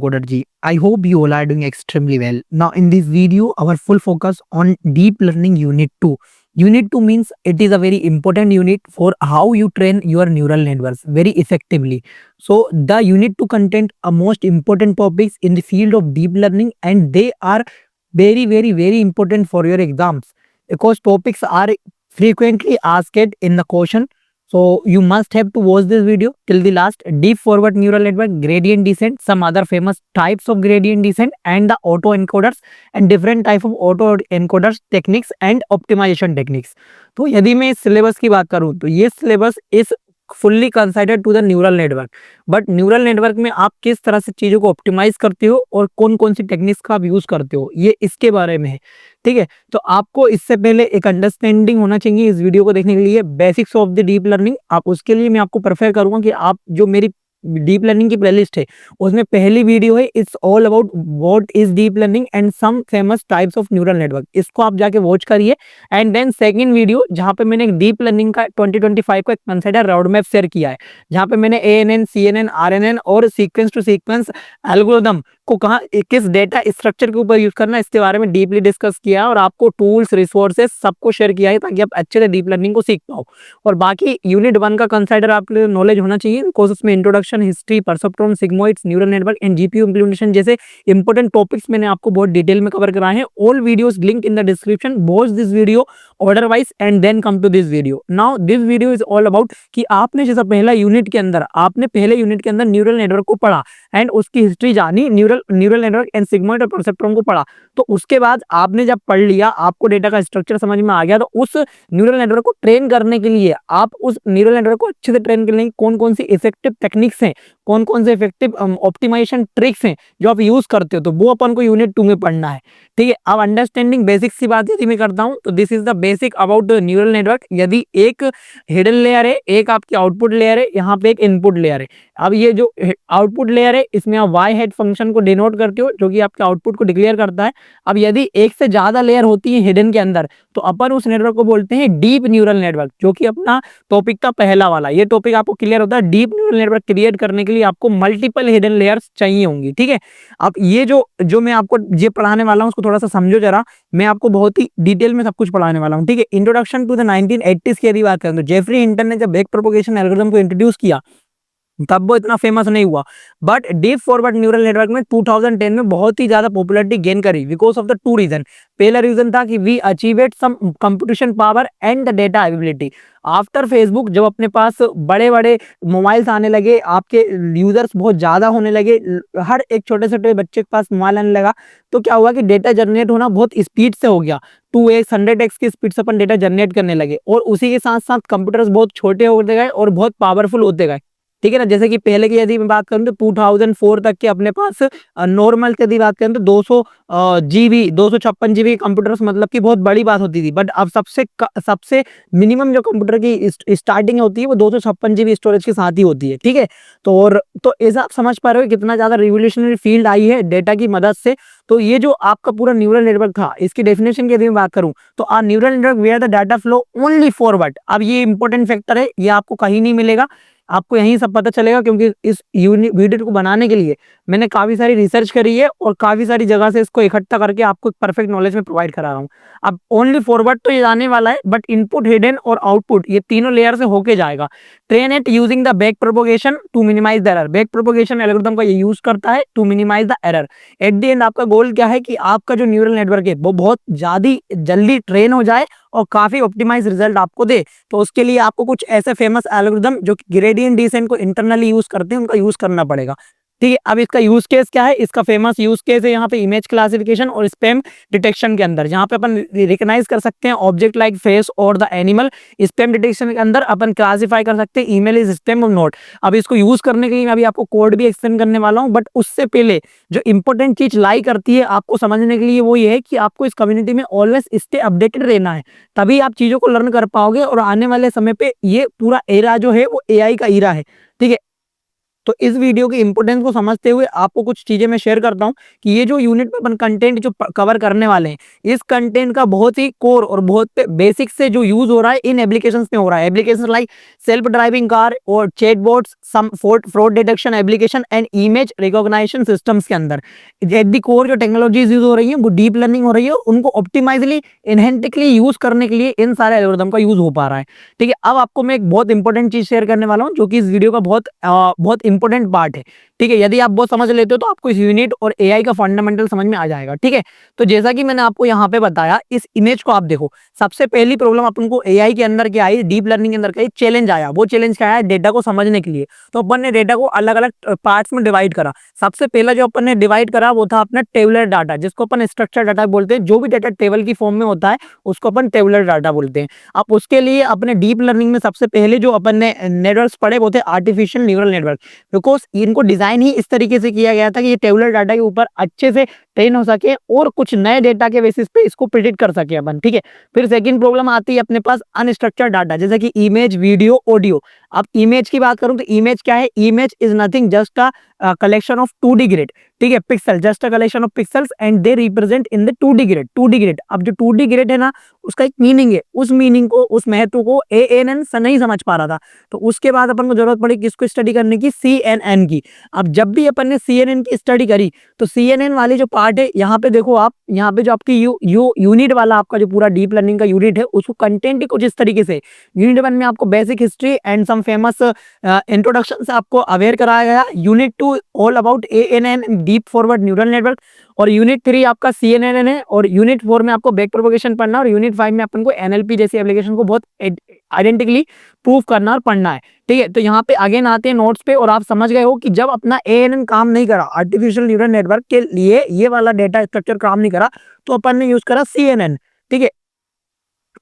Koder ji. I hope you all are doing extremely well. Now, in this video, our full focus on Deep Learning Unit 2. Unit 2 means it is a very important unit for how you train your neural networks very effectively. So, the Unit 2 content are most important topics in the field of deep learning, and they are very important for your exams because topics are frequently asked in the question. So you must have to watch this video till the last. Deep forward neural network, gradient descent, some other famous types of gradient descent, and the auto encoders and different type of auto encoders techniques and optimization techniques. तो यदि मैं इस syllabus की बात करूं तो ये syllabus is fully considered to the neural network. But neural network में आप किस तरह से चीज़ों को ऑप्टिमाइज करते हो और कौन कौन सी टेक्निक्स का आप यूज़ करते हो, ये इसके बारे में है। ठीक है, तो आपको इससे पहले एक अंडरस्टैंडिंग होना चाहिए इस वीडियो को देखने के लिए, basics of the deep learning. आप उसके लिए मैं आपको प्रेफर करूंगा कि आप जो मेरी डीप लर्निंग की प्लेलिस्ट है उसमें पहली वीडियो है, it's all about what is deep learning and some famous types of neural network, इसको आप जाके वॉच करिए। एंड देन सेकंड वीडियो जहां पे मैंने डीप लर्निंग का 2025 का एक कंसिडर रोड मैप शेयर किया है, जहां पे मैंने एएनएन, सीएनएन, आरएनएन और सीक्वेंस टू सीक्वेंस एल्गोरिथम को कहा किस डेटा स्ट्रक्चर के ऊपर यूज करना है, इसके बारे में डीपली डिस्कस किया है और आपको टूल्स, रिसोर्सेस सबको शेयर किया है ताकि आप अच्छे से डीप लर्निंग को सीख पाओ। और बाकी यूनिट 1 का कंसाइडर आपके नॉलेज होना चाहिए बिकॉज उसमें introduction, history, perceptron, sigmoids, neural network and GPU implementation जैसे इंपॉर्टेंट टॉपिक्स मैंने आपको बहुत डिटेल में कवर कराए हैं। All videos link in the description. Watch this video order wise and then come to this video. Now this video is all about कि आपने जैसा पहला यूनिट के अंदर न्यूरल नेटवर्क को पढ़ा एंड उसकी हिस्ट्री जानी, न्यूरल नेटवर्क एंड सिग्मोइड और परसेप्ट्रॉन को पढ़ा। तो उसके बाद आपने जब पढ़ लिया, आपको डेटा का स्ट्रक्चर समझ में आ गया, तो उस न्यूरल नेटवर्क को ट्रेन करने के लिए, आप उस न्यूरल नेटवर्क को अच्छे से ट्रेन करने की कौन कौन सी इफेक्टिव टेक्निक्स हैं, कौन कौन से इफेक्टिव ऑप्टिमाइजेशन ट्रिक्स हैं जो आप यूज करते हो, तो वो अपन को यूनिट 2 में पढ़ना है। ठीक है, अब अंडरस्टैंडिंग बेसिक्स की बात यदि मैं करता हूं तो this is the basic about the neural network. यदि एक हिडन लेयर है, एक आपकी आउटपुट लेयर है, यहाँ पे एक इनपुट लेयर है। अब ये जो आउटपुट लेयर है इसमें आप वाई हेड फंक्शन को डिनोट करते हो जो कि आपके आउटपुट को डिक्लेयर करता है। अब यदि एक से ज्यादा लेयर होती है हिडन के अंदर तो अपन उस नेटवर्क को बोलते हैं डीप न्यूरल नेटवर्क, जो कि अपना टॉपिक का पहला वाला। ये टॉपिक आपको क्लियर होता है। डीप न्यूरल नेटवर्क क्रिएट करने के लिए आपको मल्टीपल हिडन लेयर्स चाहिए होंगी। ठीक है, अब ये जो मैं आपको ये पढ़ाने वाला हूँ उसको थोड़ा सा समझो जरा। मैं आपको बहुत ही डिटेल में सब कुछ पढ़ाने वाला हूँ। ठीक है, इंट्रोडक्शन टू द 1980s की यदि बात करें तो जेफरी हिंटन ने जब बैक प्रोपगेशन एल्गोरिथम को इंट्रोड्यूस किया तब वो इतना फेमस नहीं हुआ। But deep forward neural network में 2010 में बहुत ही ज्यादा पॉपुलैरिटी गेन करी because of the two reason. पहला रीजन था कि we achieved some computation power and the data availability. After Facebook जब अपने पास बड़े बड़े मोबाइल्स आने लगे, आपके यूजर्स बहुत ज्यादा होने लगे, हर एक छोटे छोटे बच्चे के पास मोबाइल आने लगा, तो क्या हुआ कि डेटा जनरेट होना बहुत स्पीड से हो गया। 2x 100x की स्पीड से अपन डेटा जनरेट करने लगे और उसी के साथ साथ कंप्यूटर्स बहुत छोटे होते गए और बहुत पावरफुल होते गए। ठीक है ना, जैसे कि पहले की यदि मैं बात करूं तो 2004 तक के अपने पास नॉर्मल यदि बात करें तो 200 जीबी 256 जीबी कंप्यूटर्स मतलब कि बहुत बड़ी बात होती थी। बट अब सबसे मिनिमम जो कंप्यूटर की स्टार्टिंग होती है वो 256 जीबी स्टोरेज के साथ ही होती है। ठीक है, तो ऐसा आप समझ पा रहे हो कितना ज्यादा रिवोल्यूशनरी फील्ड आई है डेटा की मदद से। तो ये जो आपका पूरा न्यूरल नेटवर्क था, इसकी डेफिनेशन की यदि मैं बात करूं तो a neural network where the data flow only forward. अब ये इंपॉर्टेंट फैक्टर है, ये आपको कहीं नहीं मिलेगा, आपको यहीं सब पता चलेगा क्योंकि इस वीडियो को बनाने के लिए मैंने काफी सारी रिसर्च करी है और काफी सारी जगह से इसको इकट्ठा करके आपको परफेक्ट नॉलेज में प्रोवाइड करा रहा हूँ। अब ओनली फॉरवर्ड तो ये जाने वाला है, बट इनपुट, हिडन और आउटपुट ये तीनों लेयर से होके जाएगा। Train it using the back propagation to minimise the error. Back propagation algorithm का ये यूज करता है to minimise the error. At the end आपका गोल क्या है कि आपका जो न्यूरल नेटवर्क है वो बहुत ज्यादा जल्दी ट्रेन हो जाए और काफी ऑप्टिमाइज रिजल्ट आपको दे। तो उसके लिए आपको कुछ ऐसे फेमस एल्गोरिथम जो ग्रेडियंट डिसेंट को इंटरनली यूज करते हैं उनका यूज करना पड़ेगा। ठीक है, अब इसका यूज केस क्या है? इसका फेमस यूज केस है यहाँ पे इमेज क्लासिफिकेशन और स्पैम डिटेक्शन के अंदर, जहाँ पे अपन रिकॉग्नाइज कर सकते हैं ऑब्जेक्ट लाइक फेस और द एनिमल। स्पैम डिटेक्शन के अंदर अपन क्लासिफाई कर सकते हैं ईमेल इज स्पैम और नॉट। अब इसको यूज करने के लिए मैं अभी आपको कोड भी एक्सप्लेन करने वाला हूँ, बट उससे पहले जो इंपॉर्टेंट चीज लाई करती है आपको समझने के लिए वो ये है कि आपको इस कम्युनिटी में ऑलवेज स्टे अपडेटेड रहना है, तभी आप चीजों को लर्न कर पाओगे। और आने वाले समय पे ये पूरा एरा जो है वो एआई का एरा है। ठीक है, तो इस वीडियो की इंपॉर्टेंस को समझते हुए आपको कुछ चीजें मैं शेयर करता हूँ कि ये जो यूनिट में अपन कंटेंट जो कवर करने वाले हैं, इस कंटेंट का बहुत ही कोर और बहुत बेसिक से जो यूज हो रहा है इन एप्लीकेशंस में हो रहा है। Applications like self driving car और chatbots, some fraud detection application and image recognition systems के अंदर एट दी कोर जो टेक्नोलॉजीज यूज हो रही है वो डीप लर्निंग हो रही है, उनको ऑप्टिमाइजली इनहेंटिकली यूज करने के लिए इन सारे एल्गोरिथम का यूज हो पा रहा है। ठीक है, अब आपको मैं एक बहुत इंपॉर्टेंट चीज शेयर करने वाला हूं जो कि इस वीडियो का बहुत इंपॉर्टेंट पार्ट है। ठीक है, यदि आप बहुत समझ लेते हो तो आपको इस यूनिट और एआई का फंडामेंटल समझ में आ जाएगा। ठीक है, तो जैसा कि मैंने आपको यहाँ पे बताया, इस इमेज को आप देखो। सबसे पहली प्रॉब्लम अपन को एआई के अंदर क्या आई, डीप लर्निंग के अंदर क्या चैलेंज आया। वो चैलेंज क्या है, डेटा को समझने के लिए। तो अपन ने डेटा को अलग अलग पार्ट्स में डिवाइड करा। सबसे पहला जो अपन ने डिवाइड करा वो था अपना टेबुलर डाटा, जिसको अपन स्ट्रक्चर डाटा बोलते हैं। जो भी डाटा टेबल की फॉर्म में होता है उसको अपन टेबुलर डाटा बोलते हैं। अब उसके लिए अपने डीप लर्निंग में सबसे पहले जो अपन ने नेटवर्क्स पढ़े वो थे आर्टिफिशियल न्यूरल नेटवर्क, बिकॉज इनको डिजाइन ही इस तरीके से किया गया था कि ये टेबुलर डाटा के ऊपर अच्छे से ट्रेन हो सके और कुछ नए डेटा के बेसिस पे इसको प्रिडिक्ट कर सके अपन। ठीक है, फिर सेकंड प्रॉब्लम आती है अपने पास अनस्ट्रक्चर्ड डाटा, जैसे कि इमेज, वीडियो, ऑडियो। अब इमेज की बात करूं तो इमेज क्या है, image is nothing just a collection of 2D grid. ठीक है, pixel, just a collection of pixels and they represent in the 2D grid. 2D grid, अब जो 2D ग्रिड है ना, उसका एक मीनिंग है, उस मीनिंग को, उस महत्व को एएनएन नहीं समझ पा रहा था। तो उसके बाद अपन को जरूरत पड़ी किसको स्टडी करने की, सीएनएन की। अब जब भी अपन ने सीएनएन की स्टडी करी तो सीएनएन वाली जो पार्ट है, यहाँ पे देखो आप, यहाँ पे जो आपकी यूनिट वाला आपका जो पूरा डीप लर्निंग का यूनिट है, उसको कंटेंट ही कुछ इस तरीके से, यूनिट 1 में आपको basic history and some famous introduction से आपको अवेयर कराया गया। Unit 2 all about ANN, deep forward neural network, और यूनिट 3 आपका सीएनएन है, और यूनिट 4 में आपको बैक प्रोपगेशन पढ़ना, और यूनिट 5 में अपन को एनएलपी जैसी एप्लीकेशन को बहुत आइडेंटिकली प्रूव करना और पढ़ना है। ठीक है, तो यहाँ पे अगेन आते हैं नोट्स पे, और आप समझ गए हो कि जब अपना एएनएन काम नहीं करा, आर्टिफिशियल न्यूरल नेटवर्क के लिए ये वाला डेटा स्ट्रक्चर काम नहीं करा, तो अपन ने यूज करा सीएनएन। ठीक है,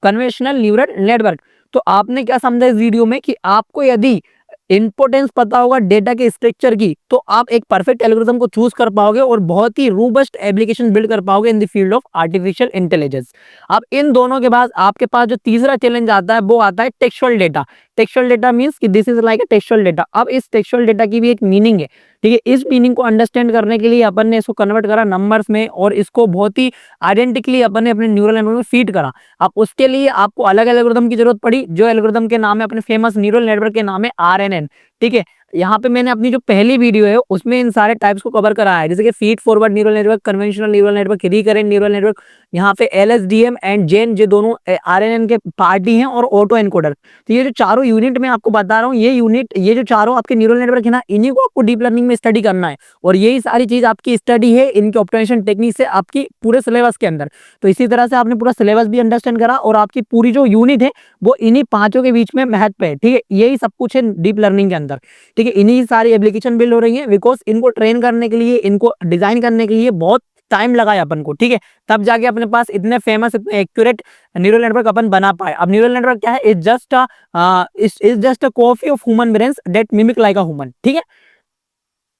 कन्वेंशनल न्यूरल नेटवर्क। तो आपने क्या समझा इस वीडियो में कि आपको यदि इंपोर्टेंस पता होगा डेटा के स्ट्रक्चर की, तो आप एक परफेक्ट एल्गोरिथम को चूज कर पाओगे और बहुत ही रोबस्ट एप्लीकेशन बिल्ड कर पाओगे in the field of artificial intelligence. अब इन दोनों के बाद आपके पास जो तीसरा चैलेंज आता है वो आता है textual data. Textual data means कि this is like a textual data. अब इस टेक्सचुअल डेटा की भी एक मीनिंग है। ठीक है, इस मीनिंग को अंडरस्टैंड करने के लिए अपन ने इसको कन्वर्ट करा नंबर्स में, और इसको बहुत ही आइडेंटिकली अपन ने अपने न्यूरल नेटवर्क में फीड करा। अब उसके लिए आपको अलग अलग एल्गोरिथम की जरूरत पड़ी, जो एल्गोरिथम के नाम है अपने फेमस न्यूरल नेटवर्क के नाम है आरएनएन। ठीक है, यहाँ पे मैंने अपनी जो पहली वीडियो है उसमें इन सारे टाइप्स को कवर करा है, जैसे कि feed forward neural network, conventional neural network, recurrent neural network, यहाँ पे एलएसडीएम एंड जेन, जो दोनों आरएनएन के पार्टी हैं, और ऑटो एनकोडर। तो ये जो चारों यूनिट मैं आपको बता रहा हूँ, ये यूनिट, ये जो चारों आपके न्यूरल नेटवर्क है ना, इन्हीं को आपको डीप लर्निंग में स्टडी करना है, और यही सारी चीज आपकी स्टडी है इनके ऑप्टिमाइजेशन टेक्निक से आपकी पूरे सिलेबस के अंदर। तो इसी तरह से आपने पूरा सिलेबस भी अंडरस्टैंड करा, और आपकी पूरी जो यूनिट है वो इन्हीं पांचों के बीच में महत्व है। ठीक है, यही सब कुछ है डीप लर्निंग के अंदर। ठीक है, इन्हीं सारी एप्लीकेशन बिल्ड हो रही है, बिकॉज इनको ट्रेन करने के लिए, इनको डिजाइन करने के लिए बहुत टाइम लगा है अपन को। ठीक है, तब जाके अपने पास इतने फेमस, इतने एक्यूरेट न्यूरल नेटवर्क अपन बना पाए। अब न्यूरल नेटवर्क क्या है, is just a copy of human brains that mimic like a human. ठीक है,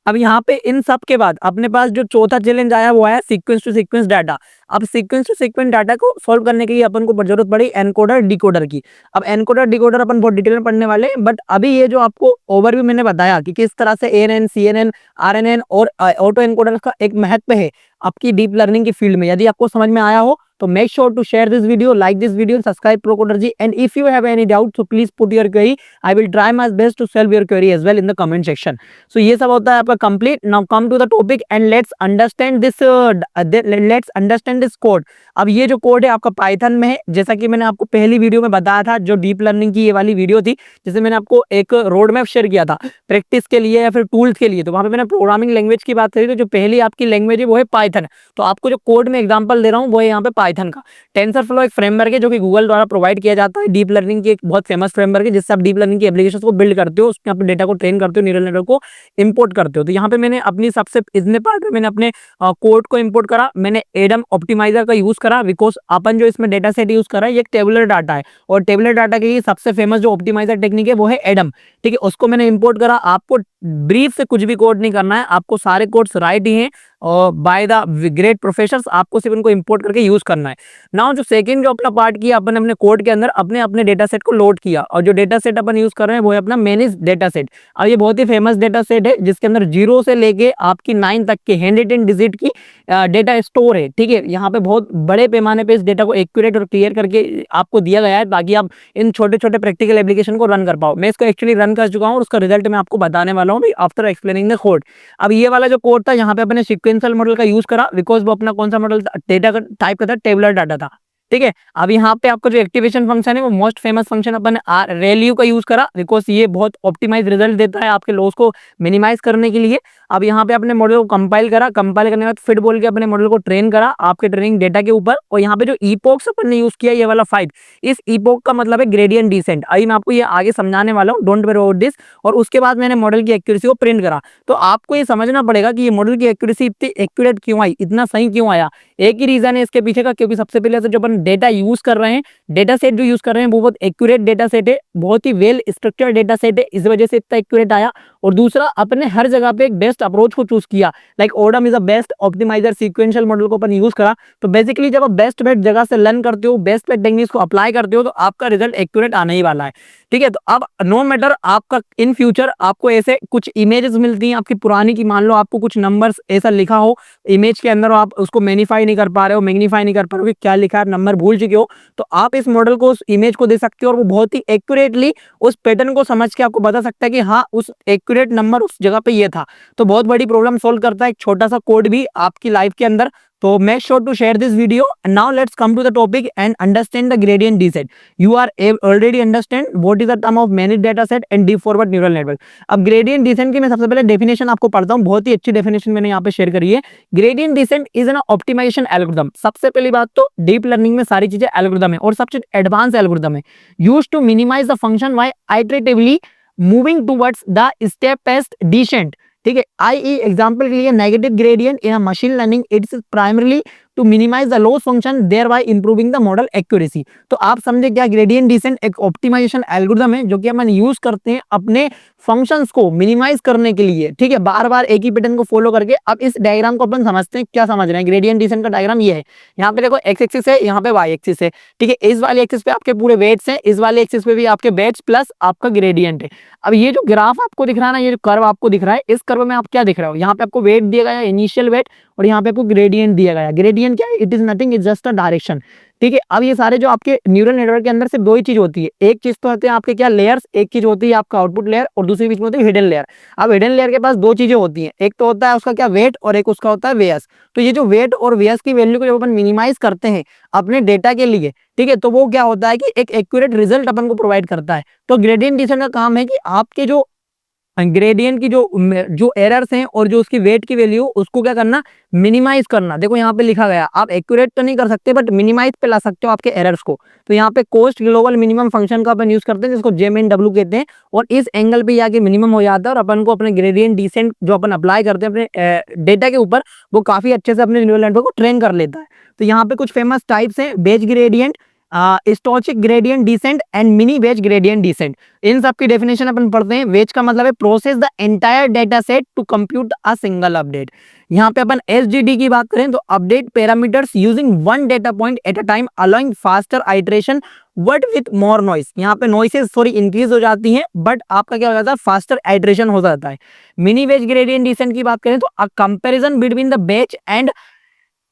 अब यहाँ पे इन सब के बाद अपने पास जो चौथा चैलेंज आया वो आया सीक्वेंस टू सीक्वेंस डाटा। अब सीक्वेंस टू सीक्वेंस डाटा को सॉल्व करने के लिए अपन को जरूरत पड़ी एनकोडर डिकोडर की। अब एनकोडर डिकोडर अपन बहुत डिटेल में पढ़ने वाले हैं, बट अभी ये जो आपको ओवरव्यू मैंने बताया कि किस तरह से एएनएन, सीएनएन, आरएनएन और ऑटो एनकोडर का एक महत्व है आपकी डीप लर्निंग की फील्ड में, यदि आपको समझ में आया हो तो make sure to share this video, like this video, and subscribe ProCoderG. And if you have any doubt, so please put your query. I will try my best to solve your query as well in the comment section. So ये सब होता है आपका complete. Now come to the topic and let's understand this. Let's understand this code. अब ये जो code है आपका पाइथन में है, जैसा कि मैंने आपको पहली वीडियो में बताया था, जो डीप लर्निंग की ये वाली वीडियो थी, जिसे मैंने आपको एक रोड मैप शेयर किया था प्रैक्टिस के लिए या फिर टूल्स के लिए। तो वहां पे मैंने प्रोग्रामिंग लैंग्वेज की बात करी, तो जो पहली आपकी लैंग्वेज है वो है पाइथन। तो आपको जो कोड में एग्जांपल दे रहा हूँ वो है यहाँ पे पाइथन का। टेंसरफ्लो एक फ्रेमवर्क है जो कि गूगल द्वारा प्रोवाइड किया जाता है, डीप लर्निंग की एक बहुत फेमस फ्रेमवर्क है, जिससे आप डीप लर्निंग की एप्लीकेशन को बिल्ड करते हो, उसमें अपने डेटा को ट्रेन करते हो, न्यूरल नेटवर्क को इंपोर्ट करते हो। तो यहाँ पे मैंने अपनी सबसे इतने पार्ट में मैंने अपने कोड को इंपोर्ट करा, मैंने एडम ऑप्टिमाइजर का यूज करा, बिकॉज अपन जो इसमें डेटा सेट यूज करा है ये एक टेबुलर डाटा है, और टेबुलर डाटा की सबसे फेमस जो ऑप्टिमाइजर टेक्निक है वो है एडम। ठीक है, उसको मैंने इंपोर्ट करा। आपको ब्रीफ से कुछ भी कोड नहीं करना है, आपको सारे कोड्स राइट ही हैं और बाय द ग्रेट प्रोफेसर्स, आपको सिर्फ उनको इंपोर्ट करके यूज करना है। नाउ जो सेकंड जो अपना पार्ट किया अपन अपने कोड के अंदर अपने अपने डेटा सेट को लोड किया, और जो डेटा सेट अपन यूज कर रहे हैं वो है अपना मैनेज डेटा सेट। अब ये बहुत ही फेमस डेटा सेट है जिसके अंदर 0 से लेके आपकी 9 तक के 110 डिजिट की डेटा स्टोर है। ठीक है, यहाँ पे बहुत बड़े पैमाने पे इस डेटा को एक्यूरेट और क्लियर करके आपको दिया गया है ताकि आप इन छोटे छोटे प्रैक्टिकल एप्लीकेशन को रन कर पाओ। मैं इसको एक्चुअली रन कर चुका हूँ और उसका रिजल्ट मैं आपको बताने वाला हूँ आफ्टर एक्सप्लेनिंग द कोड। अब ये वाला जो कोड था यहाँ पे अपने सीक्वेंशियल मॉडल का यूज करा, बिकॉज वो अपना कौन सा मॉडल डेटा का टाइप का था, टेबुलर डाटा था। ठीक है, अब यहाँ पे आपका जो एक्टिवेशन फंक्शन है वो मोस्ट फेमस फंक्शन अपन रेल्यू का यूज करा, बिकॉज ये बहुत ऑप्टिमाइज रिजल्ट देता है आपके लॉस को मिनिमाइज करने के लिए। अब यहाँ पे अपने मॉडल को कंपाइल करा, कंपाइल करने के बाद फिट बोल के अपने मॉडल को ट्रेन करा आपके ट्रेनिंग डेटा के ऊपर। और यहाँ पे जो ईपोक्स अपन ने यूज किया ये वाला 5, इस ईपोक का मतलब है ग्रेडियंट डिसेंट। अभी मैं आपको ये आगे समझाने वाला हूँ, डोंट वरी अबाउट दिस। और उसके बाद मैंने मॉडल की एक्यूरेसी को प्रिंट करा। तो आपको ये समझना पड़ेगा कि ये मॉडल की एक्यूरेसी इतनी एक्यूरेट क्यों आई, इतना सही क्यों आया। एक ही रीजन है इसके पीछे का, क्योंकि सबसे पहले जो अपन डेटा यूज कर रहे हैं, डेटा सेट जो यूज कर रहे हैं वो बहुत एक्यूरेट डेटा सेट है, बहुत ही वेल स्ट्रक्चर्ड डेटा सेट है, इस वजह से इतना एक्यूरेट आया। और दूसरा, अपने हर जगह पे एक बेस्ट अप्रोच को चूज किया, like Adam is a best optimiser, sequential model को अपन यूज करा। तो बेसिकली जब आप बेस्ट बेस्ट जगह से लर्न करते हो, बेस्ट बेस्ट टेक्निक्स को अप्लाई करते हो, तो आपका रिजल्ट एक्यूरेट आने ही वाला है। ठीक है, तो अब नो मैटर आपका इन फ्यूचर आपको ऐसे कुछ इमेजेस मिलती हैं आपकी पुरानी की, मान लो आपको कुछ नंबर्स ऐसा लिखा हो इमेज के अंदर, आप उसको मैग्नीफाई नहीं कर पा रहे हो, मैग्नीफाई नहीं कर पा रहे हो कि क्या लिखा है, नंबर भूल चुके हो, तो आप इस मॉडल को उस इमेज को दे सकते हो और वो बहुत ही एक्यूरेटली उस पैटर्न को समझ के आपको बता सकता है कि हाँ उस एक्यूरेट नंबर उस जगह पे ये था। तो बहुत बड़ी प्रॉब्लम सॉल्व करता है एक छोटा सा कोड भी आपकी लाइफ के अंदर। तो make sure to share this video. Now let's come to the topic and understand the gradient descent. You are already understand what is the term of managed data set and deep forward neural network. अब gradient descent की मैं सबसे पहले definition आपको पढ़ता हूँ, बहुत ही अच्छी डेफिनेशन मैंने यहाँ पे शेयर करी है। Gradient descent is an optimisation algorithm. सबसे पहली बात तो डीप लर्निंग में सारी चीजें एल्गोरिथम है और सबसे एडवांस एल्गोरिथम है, used to minimise the function by iteratively moving towards the step based descent. ठीक है, आई एग्जाम्पल के लिए negative gradient in machine learning it's primarily to minimise the loss function thereby improving the model accuracy. तो आप समझे क्या, gradient descent एक optimization algorithm है जो कि हम यूज करते हैं अपने फंक्शंस को मिनिमाइज करने के लिए। ठीक है, बार बार एक ही पैटर्न को फॉलो करके। अब इस डायग्राम को अपन समझते हैं, क्या समझ रहे हैं। ग्रेडियंट descent का डायग्राम ये है, यहाँ पे देखो एक्स एक्सिस है, यहाँ पे वाई एक्सिस है। ठीक है, इस वाले एक्सिस पे आपके पूरे वेट्स हैं, इस वाले एक्सिस पे भी आपके वेट्स प्लस आपका ग्रेडियंट है। अब ये जो ग्राफ आपको दिख रहा है ना, ये जो कर्व आपको दिख रहा है, इस कर्व में आप क्या दिख रहे हो, यहाँ पे आपको वेट दिया गया है, इनिशियल वेट, और यहाँ पे आपको ग्रेडियंट दिया गया है। ग्रेडियंट क्या है, it is nothing, is just a direction. ठीक है, अब ये सारे जो आपके न्यूरल नेटवर्क के अंदर सिर्फ दो ही चीज होती है, एक चीज तो होते हैं आपके क्या लेयर्स, एक चीज होती है आपका आउटपुट लेयर और दूसरी बीच में होती है हिडन लेयर। अब हिडन लेयर के पास दो चीजें होती हैं, एक तो होता है उसका क्या वेट और एक उसका होता है वेयस। तो ये जो वेट और वेयस की वैल्यू को जब अपन मिनिमाइज करते हैं अपने डेटा के लिए, ठीक है, तो वो क्या होता है कि एक एक्यूरेट रिजल्ट अपन को प्रोवाइड करता है। तो ग्रेडियंट descent का काम है कि आपके जो ग्रेडियंट की जो एरर्स हैं और जो उसकी वेट की वैल्यू उसको क्या करना, मिनिमाइज करना। देखो यहाँ पे लिखा गया, आप एक्यूरेट तो नहीं कर सकते बट मिनिमाइज पे ला सकते हो आपके एरर्स को। तो यहाँ पे कोस्ट ग्लोबल मिनिमम फंक्शन का अपन यूज करते हैं जिसको जेएमएनडब्ल्यू कहते हैं, और इस एंगल पे आके मिनिमम हो जाता है और अपन को अपने ग्रेडियंट descent जो अपन अप्लाई करते हैं अपने डेटा के ऊपर, वो काफी अच्छे से अपने न्यूरल नेटवर्क को ट्रेन कर लेता है। तो यहाँ पे कुछ फेमस टाइप्स हैं, batch gradient, stochastic gradient descent and mini batch gradient descent। इन सब की डेफिनेशन अपन पढ़ते हैं। वेज का मतलब है process the entire data set to compute a single update. यहाँ पे अपन एसडीडी की बात करें तो update parameters using one data point at a time allowing faster iteration but with more noise. यहाँ पे नॉइसेस थोड़ी इंक्रीज हो जाती हैं बट आपका क्या हो जाता है, फास्टर आइटरेशन हो जाता है। मिनी वेज ग्रेडियंट descent की बात करें तो a comparison between the batch and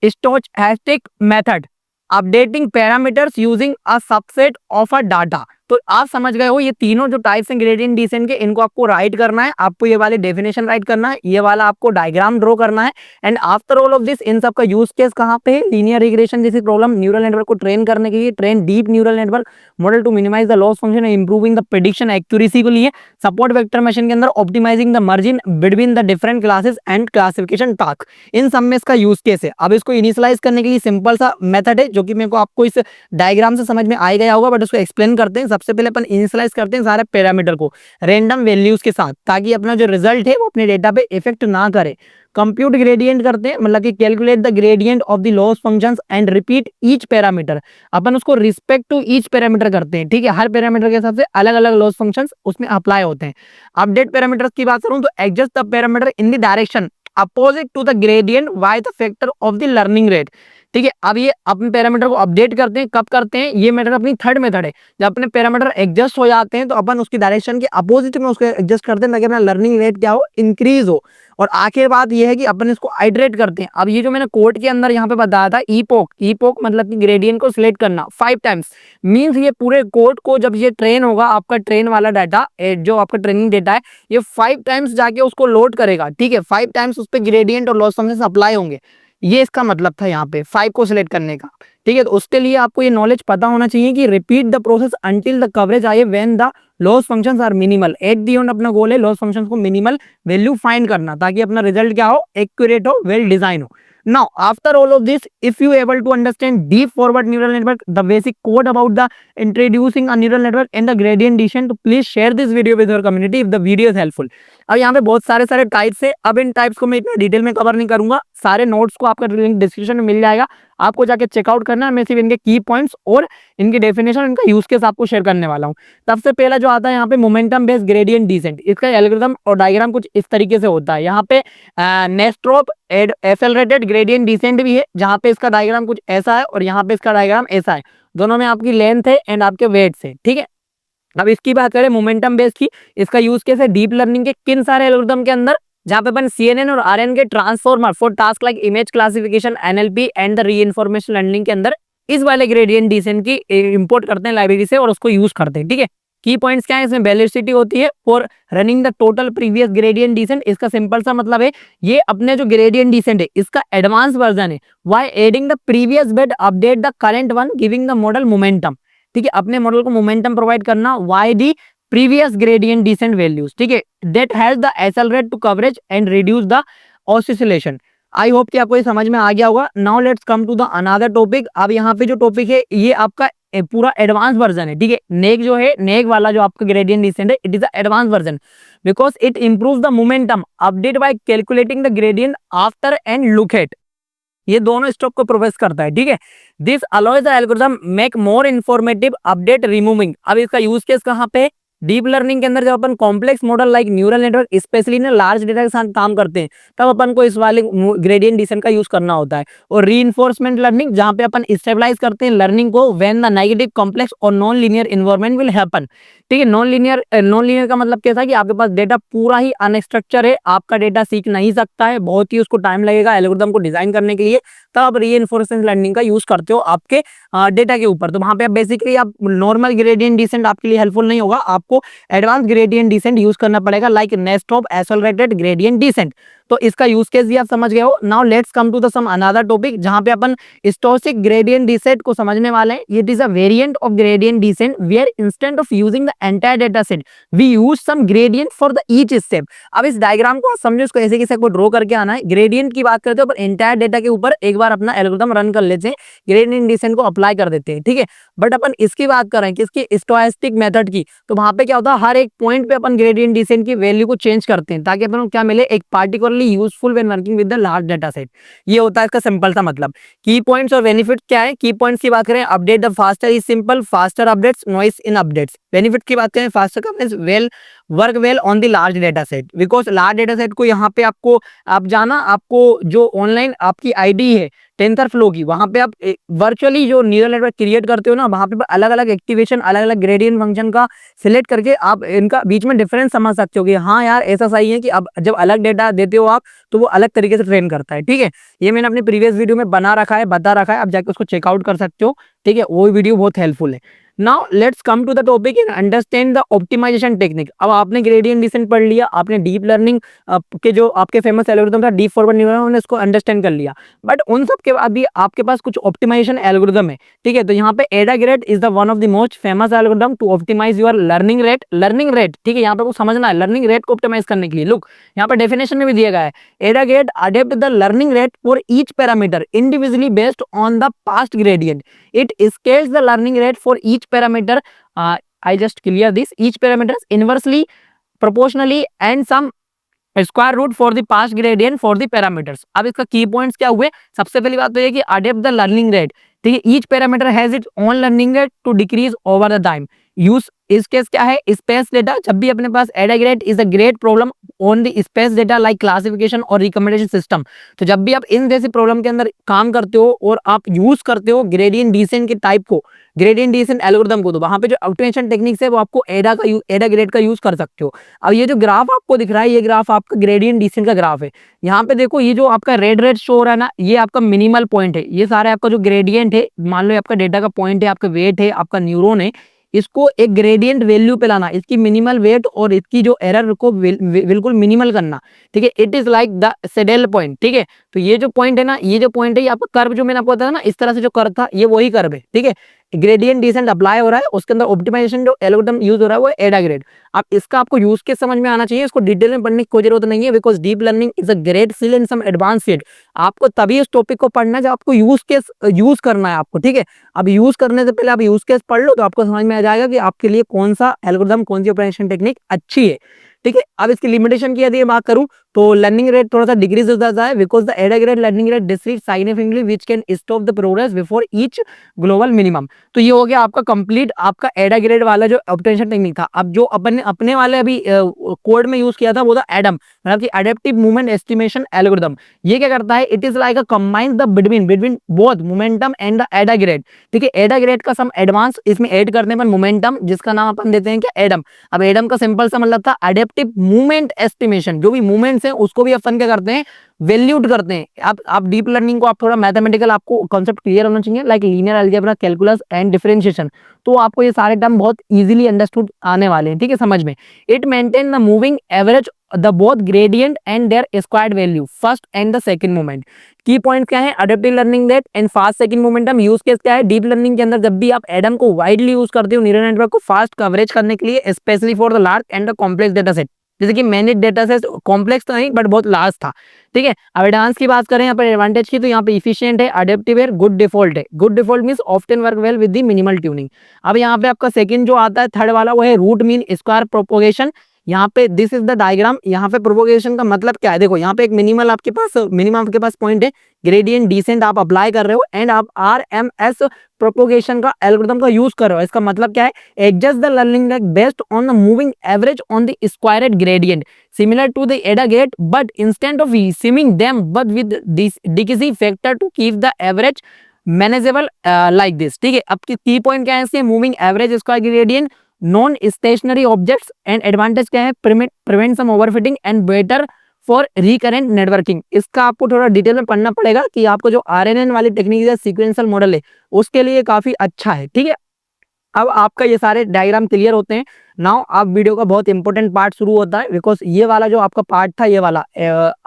stochastic method updating parameters using a subset of a data. तो आप समझ गए हो ये तीनों जो टाइप्स हैं ग्रेडियंट descent के, इनको आपको राइट करना है, आपको ये वाले डेफिनेशन राइट करना है, ये वाला आपको डायग्राम ड्रॉ करना है। And after all of this इन सब का यूज केस कहाँ पे है, लीनियर रिग्रेशन जैसी प्रॉब्लम, न्यूरल नेटवर्क को ट्रेन करने के लिए, train deep neural network model to minimise the loss function and improving the prediction accuracy को लिए, सपोर्ट वेक्टर मशीन के अंदर optimizing the margin between the different classes and classification task. इन सब में इसका यूज केस है। अब इसको इनिशियलाइज करने के लिए सिंपल सा मेथड है जो कि मेरे को आपको इस डायग्राम से समझ में आ गया होगा, बट उसको एक्सप्लेन करते हैं। सबसे पहले अपन इनिशियलाइज करते हैं सारे पैरामीटर को रैंडम वैल्यूज के साथ, ताकि अपना जो रिजल्ट है वो अपने डेटा पे इफेक्ट ना करे। कंप्यूट ग्रेडियंट करते हैं, मतलब कि calculate the gradient of the loss functions and repeat each parameter. अपन उसको रिस्पेक्ट टू ईच पैरामीटर करते हैं। ठीक है, हर पैरामीटर के हिसाब से अलग अलग लॉस फंक्शंस उसमें अप्लाई होते हैं। अपडेट पैरामीटर्स की बात करूं तो adjust the parameter in the direction opposite to the gradient by the factor of the learning rate. ठीक है, अब ये अपने पैरामीटर को अपडेट करते हैं, कब करते हैं, ये मेथड अपनी थर्ड मेथड है। जब अपने पैरामीटर एडजस्ट हो जाते हैं तो अपन उसकी डायरेक्शन के अपोजिट में उसको एडजस्ट करते हैं ताकि अपना लर्निंग रेट क्या हो, इंक्रीज हो। और आखिर बात ये है कि अपन इसको आइटरेट करते हैं। अब ये जो मैंने कोड के अंदर यहाँ पे बताया था ईपोक, ईपोक मतलब कि ग्रेडियंट को सिलेक्ट करना 5 टाइम्स, मींस ये पूरे कोड को जब ये ट्रेन होगा, आपका ट्रेन वाला डाटा जो आपका ट्रेनिंग डेटा है, ये 5 टाइम्स जाके उसको लोड करेगा। ठीक है, 5 टाइम्स उस पर ग्रेडियंट और लॉस फंक्शन अप्लाई होंगे। ये इसका मतलब था यहाँ पे 5 को सिलेक्ट करने का। ठीक है, तो उसके लिए आपको ये नॉलेज पता होना चाहिए कि repeat the process until the coverage आए when the loss functions are minimal. At the end अपना गोल है लॉस फंक्शंस को मिनिमल वैल्यू फाइंड करना ताकि अपना रिजल्ट क्या हो, एक्यूरेट हो, वेल डिजाइन हो। Now, after all of this, if you able to understand deep forward neural network, the basic code about the introducing a neural network and the gradient descent, तो please share this video with your community if the video is helpful। अब यहाँ पे बहुत सारे types है, अब इन types को मैं इतना डिटेल में कवर नहीं करूंगा, सारे नोट्स को आपका लिंक डिस्क्रिप्शन में मिल जाएगा, आपको जाके चेकआउट करना है। मैं सिर्फ इनके की पॉइंट्स और इनकी डेफिनेशन, इनका यूज केस आपको शेयर करने वाला हूँ। सबसे पहला जो आता है यहाँ पे मोमेंटम बेस्ड ग्रेडियंट डिसेंट, इसका एल्गोरिथम और डायग्राम कुछ इस तरीके से होता है। यहाँ पे नेस्ट्रोप एक्सेलरेटेड ग्रेडियंट डिसेंट भी है, जहाँ पे इसका डायग्राम कुछ ऐसा है और यहाँ पे इसका डायग्राम ऐसा है, दोनों में आपकी लेंथ है एंड आपके वेट है। ठीक है, अब इसकी बात करें मोमेंटम बेस्ड की, इसका यूज कैसे डीप लर्निंग के किन सारे एल्गोरिथम के अंदर, जहां पे अपन CNN और RN के transformer for task like image classification, NLP and the reinforcement learning के अंदर इस वाले ग्रेडियंट डिसेंट की इंपोर्ट करते हैं लाइब्रेरी से और उसको यूज करते हैं। ठीक है, की पॉइंट्स क्या है, इसमें वेलोसिटी होती है for running the total previous gradient decent. इसका सिंपल सा मतलब है ये अपने जो ग्रेडियंट डिसेंट है इसका एडवांस वर्जन है। Why adding the previous bit update the current one giving the model momentum. ठीक है, अपने मॉडल को मोमेंटम प्रोवाइड करना, why the previous gradient descent values. ठीक है, that has the accelerate to coverage and reduce the oscillation. I hope कि आपको ये समझ में आ गया होगा। Now let's come to the another topic. अब यहाँ पे जो टॉपिक है ये आपका पूरा एडवांस वर्जन है। ठीक है, नेक जो है, नेक वाला जो आपका ग्रेडियंट डिसेंट है, it is the advance version because it improves the momentum update bye calculating the gradient after and look at. ये दोनों स्टेप को प्रोसेस करता है। ठीक है, this allows the algorithm make more informative update removing. अब इसका यूज केस कहाँ पे, डीप लर्निंग के अंदर जब अपन complex model like neural network specially ना लार्ज डेटा के साथ काम करते हैं तब अपन को इस वाले ग्रेडियंट डिसेंट का यूज करना होता है। और रीइंफोर्समेंट लर्निंग जहां पे अपन स्टेबलाइज करते हैं लर्निंग को व्हेन द नेगेटिव कॉम्प्लेक्स और non linear environment will happen. ठीक है, नॉन लीनियर का मतलब कैसा है कि आपके पास डेटा पूरा ही अनस्ट्रक्चर है, आपका डेटा सीख नहीं सकता है, बहुत ही उसको टाइम लगेगा एल्गोरिथम को डिजाइन करने के लिए, तब आप रीइंफोर्समेंट लर्निंग का यूज करते हो आपके डेटा के ऊपर। तो वहां पे आप बेसिकली आप नॉर्मल ग्रेडियंट डिसेंट आपके लिए हेल्पफुल नहीं होगा, आपको एडवांस ग्रेडियंट डिसेंट यूज करना पड़ेगा like Nesterov accelerated gradient descent. तो इसका यूज केस भी आप समझ गए हो। Now let's come to the some another topic जहां पे अपन स्टोचस्टिक ग्रेडियंट डिसेंट को समझने वाले हैं। It is a variant of gradient descent where instead of using the entire data set we use some gradient for the each step. अब इस diagram को समझो, इसको ऐसे किसी को ड्रॉ करके आना है। ग्रेडियंट की बात करते हो पर एंटायर डेटा के ऊपर एक बार अपना एल्गोरिथम रन कर लेते हैं, ग्रेडियंट डिसेंट को अप्लाई कर देते हैं। ठीक है, बट अपन इसकी बात कर रहे हैं किसकी, स्टोचस्टिक मेथड की। तो वहां पे क्या होता है, हर एक पॉइंट पे अपन ग्रेडियंट डिसेंट की वैल्यू को चेंज करते हैं ताकि अपन को क्या मिले, एक particularly useful when working with the large data set. ये होता है इसका सिंपल सा मतलब। की पॉइंट्स और बेनिफिट क्या है, की पॉइंट्स की बात करें, update the faster is simple, faster updates, noise in updates. Benefit की बात करें, faster coverage, well work well on the large data set because large data set को यहाँ पे आपको आप जाना, आपको जो ऑनलाइन आपकी आईडी है टेंसरफ्लो की, वहां पे आप वर्चुअली जो न्यूरल नेटवर्क क्रिएट करते हो ना, वहां पे अलग अलग एक्टिवेशन, अलग अलग ग्रेडियंट फंक्शन का सिलेक्ट करके आप इनका बीच में डिफरेंस समझ सकते हो कि हाँ यार ऐसा सही है कि अब जब अलग डेटा देते हो आप तो वो अलग तरीके से ट्रेन करता है। ठीक है, ये मैंने अपनी प्रीवियस वीडियो में बना रखा है, बता रखा है, आप जाके उसको चेकआउट कर सकते हो। ठीक है, वो वीडियो बहुत हेल्पफुल है। Now let's come to the topic in understand the optimisation technique. अब आपने ग्रेडियंट डिसेंट पढ़ लिया, आपने डीप लर्निंग के जो आपके फेमस एल्गोरिथम था डीप फॉरवर्ड न्यूरल, इसको अंडरस्टैंड कर लिया, बट उन सब के बाद भी आपके पास कुछ ऑप्टिमाइजेशन एल्गोरिथम है। ठीक है, तो यहाँ पे Adagrad is the one of the most famous algorithm to optimize your learning rate. Learning rate, ठीक है, यहाँ पे को समझना है लर्निंग रेट को ऑप्टिमाइज करने के लिए। लुक यहाँ पे डेफिनेशन में भी दिया गया है, Adagrad adapt the learning rate for each parameter individually based on the past gradient. It scales the learning rate for each parameter. I just clear this. Each parameter is inversely proportionally and some square root for the past gradient for the parameters. अब इसका की points क्या हुए, सबसे पहली बात तो ये कि अडेप्ट द लर्निंग रेट। ठीक है, each parameter has its own learning rate to decrease over the time. Use इस केस क्या है, स्पेस डेटा। जब भी अपने पास AdaGrad is a great problem on the space data like classification और रिकमेंडेशन सिस्टम। तो जब भी आप इन जैसी प्रॉब्लम के अंदर काम करते हो और आप यूज करते हो ग्रेडियंट डिसेंट के टाइप को, ग्रेडियंट डिसेंट एल्गोरिथम को, तो वहां पे जो ऑप्टिमाइजेशन टेक्निक्स है वो आपको एडा ग्रेड का यूज कर सकते हो। अब ये जो ग्राफ आपको दिख रहा है, ये ग्राफ आपका ग्रेडियंट डिसेंट का ग्राफ है। यहाँ पे देखो ये जो आपका रेड रेड शो हो रहा है ना, ये आपका मिनिमल पॉइंट है। ये सारे आपका जो ग्रेडियंट है, मान लो आपका डेटा का पॉइंट है, आपका वेट है, आपका न्यूरॉन है, इसको एक ग्रेडियंट वैल्यू पे लाना, इसकी मिनिमल वेट और इसकी जो एरर को बिल्कुल मिनिमल करना, ठीक है। It is like the saddle point, ठीक है। तो ये जो पॉइंट है ना, ये जो पॉइंट है, ये आपका कर्व जो मैंने आपको बताया ना, इस तरह से जो कर्व था, ये वही कर्व है, ठीक है। ग्रेडियंट डिसेंट अप्लाई हो रहा है, उसके अंदर ऑप्टिमाइजेशन जो एल्गोरिथम यूज हो रहा है वो एडा ग्रेड। अब इसका आपको यूज केस समझ में आना चाहिए, इसको डिटेल में पढ़ने की कोई जरूरत नहीं है, because deep learning is a great field in some advance field. आपको तभी इस टॉपिक को पढ़ना है जब आपको यूज केस यूज करना है आपको, ठीक है। अब यूज करने से पहले आप यूज केस पढ़ लो, तो आपको समझ में आ जाएगा कि आपके लिए कौन सा एल्गोरिथम, कौन सी ऑपरेशन टेक्निक अच्छी है, ठीक है। अब इसकी लिमिटेशन की यदि बात करूं तो लर्निंग रेट थोड़ा सा डिक्रीज हो जाता है, because the Adagrad learning rate decrease significantly which can stop the progress before each global minimum. तो ये हो गया आपका कंप्लीट आपका एडा ग्रेड वाला जो ऑप्टिमाइजेशन टेक्निक था। अब जो अपन ने अपने वाले अभी कोड में यूज किया था वो था एडम, मतलब कि एडेप्टिव मूवमेंट एस्टिमेशन एल्गोरिथम। ये क्या करता है, it is like a combine the between both momentum and the एडा ग्रेड, ठीक है। एडा ग्रेड का सम एडवांस इसमें ऐड करने पर मोमेंटम, जिसका नाम अपन देते हैं क्या, एडम। अब एडम का सिंपल सा मतलब था एडेप्टिव मूवमेंट एस्टिमेशन, जो भी मूवमेंट्स हैं उसको भी अपन क्या करते हैं, वैल्यूड करते हैं। आप डीप लर्निंग को आप थोड़ा मैथमेटिकल आपको कॉन्सेप्ट क्लियर होना चाहिए, like linear algebra, calculus and differentiation, तो आपको ये सारे टर्म बहुत इजीली अंडरस्टूड आने वाले हैं, ठीक है, समझ में। It maintain the moving average the both gradient and their squared value first and the second moment. Key point क्या है, adaptive learning rate and fast second momentum. Use case क्या है, डीप लर्निंग के अंदर जब भी आप एडम को वाइडली यूज करते हो न्यूरल नेटवर्क को फास्ट कवरेज करने के लिए, specially for the large and the complex data set. जैसे कि मैंने डेटा सेट कॉम्प्लेक्स तो नहीं बट बहुत लार्ज था, ठीक है। अब एडवांस की बात करें यहाँ पर एडवांटेज की, तो यहाँ पे इफिशिएंट है, अडेप्टिव है, गुड डिफॉल्ट है। Good default means often work well with the minimal tuning. अब यहाँ पे आपका सेकंड जो आता है, थर्ड वाला, वो है रूट मीन स्क्वायर प्रोपोगेशन। यहाँ पे दिस इज द डायग्राम। यहाँ पे प्रोपोगेशन का मतलब क्या है, देखो यहाँ पे एक मिनिमम आपके पास पॉइंट है, ग्रेडियंट डिसेंट आप अप्लाई कर रहे हो एंड आप आरएमएस प्रोपोगेशन का एल्गोरिथम का यूज कर रहे हो। इसका मतलब क्या है, adjust the learning rate based on the moving average on the squared gradient similar to the Adagrad, but instead of summing them but with decreasing factor to keep the average manageable like this, ठीक है। अब key point क्या है इसके, moving average square gradient, non stationary objects and advantage क्या है, prevent some overfitting and better for recurrent networking. इसका आपको थोड़ा डिटेल में पढ़ना पड़ेगा कि आपको जो आरएनएन वाली टेक्निक है, सीक्वेंशियल मॉडल है, उसके लिए काफी अच्छा है, ठीक है। अब आपका ये सारे डायग्राम क्लियर होते हैं। नाउ आप वीडियो का बहुत इंपॉर्टेंट पार्ट शुरू होता है, बिकॉज ये वाला जो आपका पार्ट था, ये वाला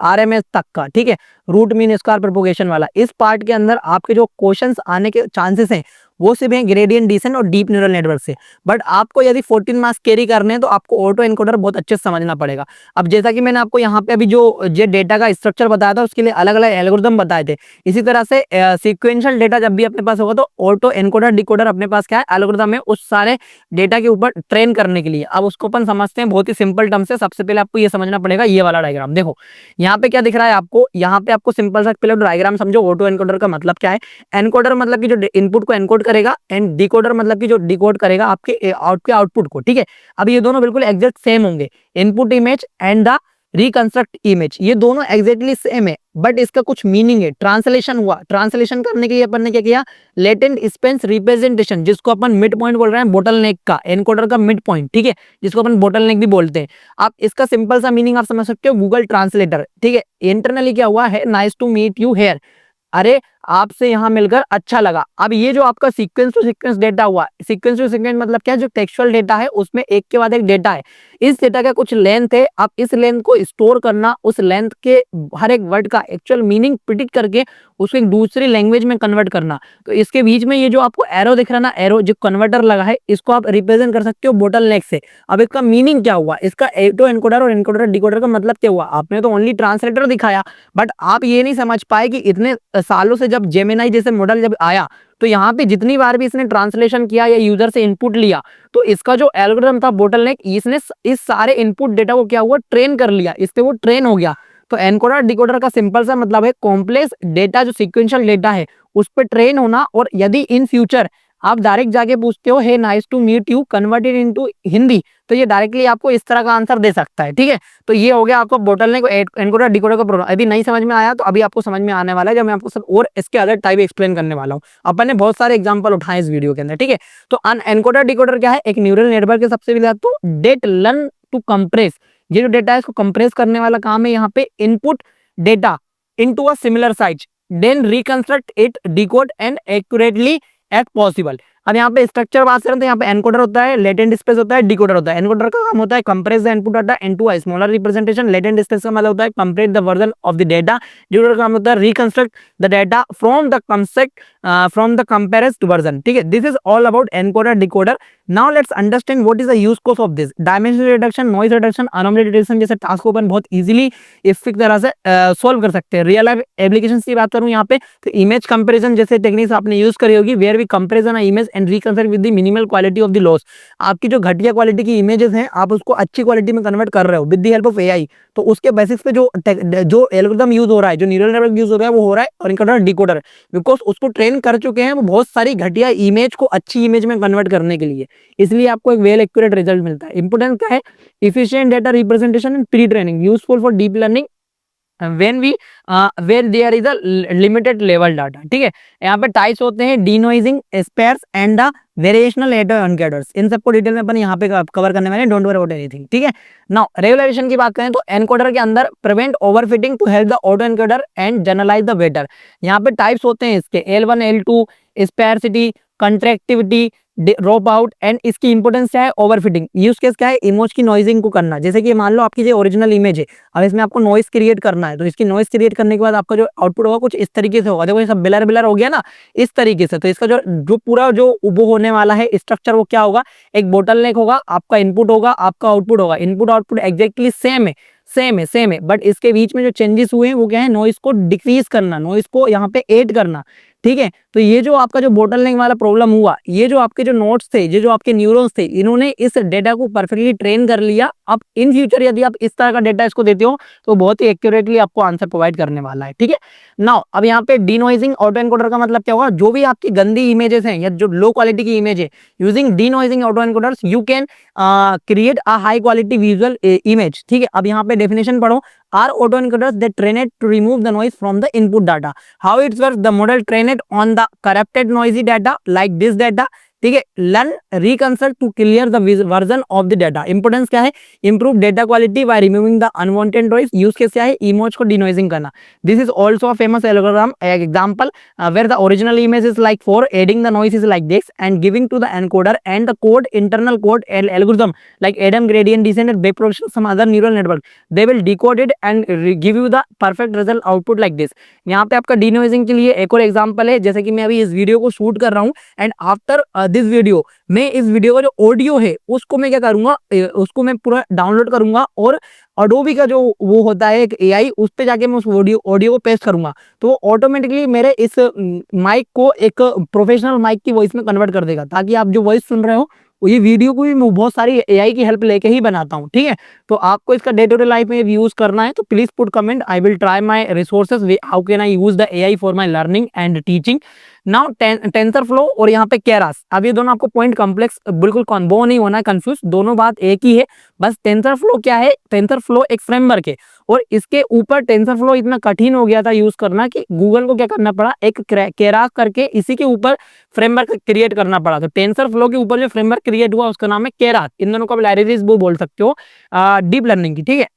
आरएमएस तक का, ठीक है, रूट मीन स्क्वायर प्रोपोगेशन वाला, इस पार्ट के अंदर आपके जो क्वेश्चंस आने के चांसेस हैं वो सिर्फ हैं ग्रेडियंट डिसेंट और डीप न्यूरल नेटवर्क से। बट आपको यदि 14 मार्क्स कैरी करने हैं तो आपको ऑटो एनकोडर बहुत अच्छे से समझना पड़ेगा। अब जैसा कि मैंने आपको यहाँ पे अभी जो डेटा का स्ट्रक्चर बताया था, उसके लिए अलग अलग एल्गोरिथम बताए थे। इसी तरह से सीक्वेंशियल डेटा जब भी अपने पास होगा तो ऑटो एनकोडर डिकोडर अपने पास क्या है, एल्गोरिथम है उस सारे डेटा के ऊपर ट्रेन करने के लिए। अब उसको अपन समझते हैं बहुत ही सिंपल टर्म से। सबसे पहले आपको ये समझना पड़ेगा, ये वाला डायग्राम देखो, यहाँ पे क्या दिख रहा है आपको, यहाँ पे आपको सिंपल सा पहले डायग्राम समझो। ऑटो एनकोडर का मतलब क्या है, एनकोडर मतलब कि जो इनपुट को एनकोड करेगा, एंड डिकोडर मतलब कि जो डिकोड करेगा आपके आउटपुट को, ठीक है। अब ये दोनों बिल्कुल एग्जैक्ट सेम होंगे, input image and the reconstruct image, ये दोनों एग्जैक्टली सेम है, बट इसका कुछ मीनिंग है, ट्रांसलेशन हुआ। ट्रांसलेशन करने के लिए अपन ने क्या किया, लेटेंट स्पेस रिप्रेजेंटेशन, जिसको अपन मिड पॉइंट बोल रहे हैं, बोटल नेक का, एनकोडर का मिड पॉइंट, ठीक है, जिसको अपन बोटल नेक भी बोलते हैं। आप इसका सिंपल सा मीनिंग आप समझ सकते हो, गूगल ट्रांसलेटर, ठीक है। इंटरनली क्या हुआ है, nice to meet you here, अरे आपसे यहां मिलकर अच्छा लगा। अब ये जो आपका सीक्वेंस टू सीक्वेंस डेटा हुआ, सीक्वेंस टू सीक्वेंस मतलब क्या, जो टेक्सचुअल डेटा है उसमें एक के बाद एक डेटा है, इस डेटा का कुछ लेंथ है, अब इस लेंथ को स्टोर करना, उस लेंथ के हर एक वर्ड का एक्चुअल मीनिंग प्रिडिक्ट करके उसको एक दूसरी लैंग्वेज में कन्वर्ट करना। तो इसके बीच में ये जो आपको एरो दिख रहा है ना, एरो जो कन्वर्टर लगा है, इसको आप रिप्रेजेंट कर सकते हो बोटल नेक से। अब इसका मीनिंग क्या हुआ, इसका ऑटो एनकोडर और एनकोडर डिकोडर का मतलब क्या हुआ, आपने तो ओनली ट्रांसलेटर दिखाया, बट आप ये नहीं समझ पाए कि इतने सालों से जब जेमिनाई जैसे मॉडल जब आया, तो यहाँ पे जितनी बार भी इसने ट्रांसलेशन किया या यूजर से इनपुट लिया, तो इसका जो एल्गोरिथम था बोटलनेक, इसने इस सारे इनपुट डेटा को क्या हुआ, ट्रेन कर लिया, इस पे वो ट्रेन हो गया। तो एनकोडर डिकोडर का सिंपल सा मतलब है कॉम्प्लेक्स डेटा जो सीक्वेंशियल डेटा है उस पर ट्रेन होना, और यदि इन फ्यूचर आप डायरेक्ट जाके पूछते हो hey nice to meet you converted into Hindi, तो ये डायरेक्टली आपको इस तरह का आंसर दे सकता है। ठीक है, तो ये हो गया आपको बोटलनेक एनकोडर डिकोडर का प्रॉब्लम। अभी नहीं समझ में आया तो अभी आपको समझ में आने वाला है जब मैं आपको सब और इसके अदर टाइप एक्सप्लेन करने वाला हूँ। अपन ने बहुत सारे एग्जांपल उठाए इस वीडियो के अंदर। ठीक है, तो एनकोडर डिकोडर क्या है, एक न्यूरल नेटवर्क के सबसे पहले तो डेट लर्न टू कंप्रेस, ये जो डेटा है इसको कंप्रेस करने वाला काम है। यहाँ पे input data into a similar size, then reconstruct it, decode and accurately at possible. अब यहाँ पे स्ट्रक्चर बात करें तो यहाँ पे एनकोडर होता है, लेटेंट स्पेस होता है, डिकोडर होता है। एनकोडर का काम होता है compress the input data into a smaller representation, latent space का मतलब होता है compress the version of the data, decoder का काम होता है reconstruct the data from the concept from the compressed version. ठीक है, this is all about encoder decoder. Now let's understand what is the use case of this. Dimension reduction, noise reduction, anomaly detection जैसे task को अपन बहुत easily effective तरह से solve कर सकते हैं। रियल लाइफ एप्लीकेशन की बात करूं यहाँ पे तो इमेज कंपैरिजन जैसे टेक्निक्स आपने यूज करी होगी, where we comparison image and reconstruct with the minimal quality of the loss. आपकी जो घटिया क्वालिटी की इमेजेस हैं आप उसको अच्छी क्वालिटी में कन्वर्ट कर रहे हो with the help of AI. तो उसके बेसिस पे जो एल्गोरिथम यूज हो रहा है, जो न्यूरल नेटवर्क यूज हो रहा है, वो हो रहा है एनकोडर डिकोडर, बिकॉज उसको ट्रेन कर चुके हैं वो बहुत सारी घटिया इमेज को अच्छी इमेज में कन्वर्ट करने के लिए, इसलिए आपको एक वेल एक्यूरेट रिजल्ट मिलता है। इंपोर्टेंट क्या है, efficient data representation and pre training, useful for deep learning when we where there is a limited level data। ठीक है, यहाँ पे टाइप्स होते हैं denoising, sparse and the variational encoders. इन सबको डिटेल में अपन यहाँ पे कवर करने वाले, डोंट वरी अबाउट एनीथिंग। ठीक है, नाउ रेगुलेशन की बात करें तो एनकोडर के अंदर prevent overfitting to help the auto encoder and generalize the better. यहाँ पे टाइप्स होते हैं इसके L1 L2, sparsity, contractivity, drop out and इसकी इंपोर्टेंस क्या है, ओवरफिटिंग। यूज केस क्या है, इमेज की नॉइजिंग को करना। जैसे कि मान लो आपकी जो ओरिजिनल इमेज है, अब इसमें आपको नॉइज क्रिएट करना है, तो इसकी नॉइज क्रिएट करने के बाद आपका जो आउटपुट होगा कुछ इस तरीके से होगा। देखो ये सब बिलर बिलर हो गया ना इस तरीके से, तो इसका जो पूरा जो वो होने वाला है स्ट्रक्चर वो क्या होगा, एक बोटलनेक होगा, आपका इनपुट होगा, आपका आउटपुट होगा। इनपुट आउटपुट एग्जैक्टली सेम है, बट इसके बीच में जो चेंजेस हुए हैं वो क्या है, नॉइज को डिक्रीज करना, नॉइज को यहाँ पे ऐड करना। ठीक है, तो ये जो आपका जो बोटलनेक वाला प्रॉब्लम हुआ, ये जो आपके जो नोट्स थे, ये जो आपके न्यूरॉन्स थे, इन्होंने इस डेटा को परफेक्टली ट्रेन कर लिया। अब इन फ्यूचर यदि आप इस तरह का डेटा इसको देते हो तो बहुत ही एक्यूरेटली आपको आंसर प्रोवाइड करने वाला है। ठीक है, नाउ अब यहाँ पे डिनॉइजिंग ऑटो एनकोडर का मतलब क्या होगा, जो भी आपकी गंदी इमेजेस हैं या जो लो क्वालिटी की इमेज है, using denoising auto encoders you can create a high quality visual image. ठीक है, अब यहाँ पे डेफिनेशन पढ़ो, are autoencoders that trained to remove the noise from the input data। How it works, the model trained on the corrupted noisy data like this data। ठीक है, learn reconstruct to clear the version of the data. Importance क्या है, improve data quality by removing the unwanted noise. Use case क्या है, image को denoising करना। This is also a famous algorithm example where the original image is like for adding the noise is like this and giving to the encoder and the code internal code algorithm like Adam gradient descent and backpropagation some other neural network, they will decode it and give you the perfect result output like this। यहाँ पे आपका डिनोइजिंग के लिए एक और example है, जैसे कि मैं अभी इस वीडियो को शूट कर रहा हूँ एंड आफ्टर दिस वीडियो मैं इस वीडियो का जो ऑडियो है उसको मैं क्या करूंगा, उसको मैं पूरा डाउनलोड करूंगा और अडोबी का जो वो होता है एक एआई, उस पे जाके मैं उस ऑडियो को पेस्ट करूंगा, तो वो ऑटोमेटिकली मेरे इस माइक को एक प्रोफेशनल माइक की वॉइस में कन्वर्ट कर देगा, ताकि आप जो वॉइस सुन रहे हो ये वीडियो को भी मैं बहुत सारी एआई की हेल्प लेके ही बनाता हूँ। ठीक है, तो आपको इसका डे टू डे लाइफ में यूज करना है तो please put comment, I will try my resources how can I use the AI for my learning and teaching. Now TensorFlow और यहाँ पे केरास, अब ये दोनों आपको पॉइंट कॉम्प्लेक्स बिल्कुल वो नहीं होना है कंफ्यूज, दोनों बात एक ही है। बस टेंसरफ्लो क्या है, टेंसरफ्लो एक फ्रेमवर्क है और इसके ऊपर टेंसरफ्लो इतना कठिन हो गया था यूज करना कि गूगल को क्या करना पड़ा, एक केरास करके इसी के ऊपर फ्रेमवर्क क्रिएट करना पड़ा। तो टेंसरफ्लो के ऊपर जो फ्रेमवर्क क्रिएट हुआ उसका नाम है केरास। इन दोनों का लाइब्रेरीज वो बोल सकते हो डीप लर्निंग की। ठीक है,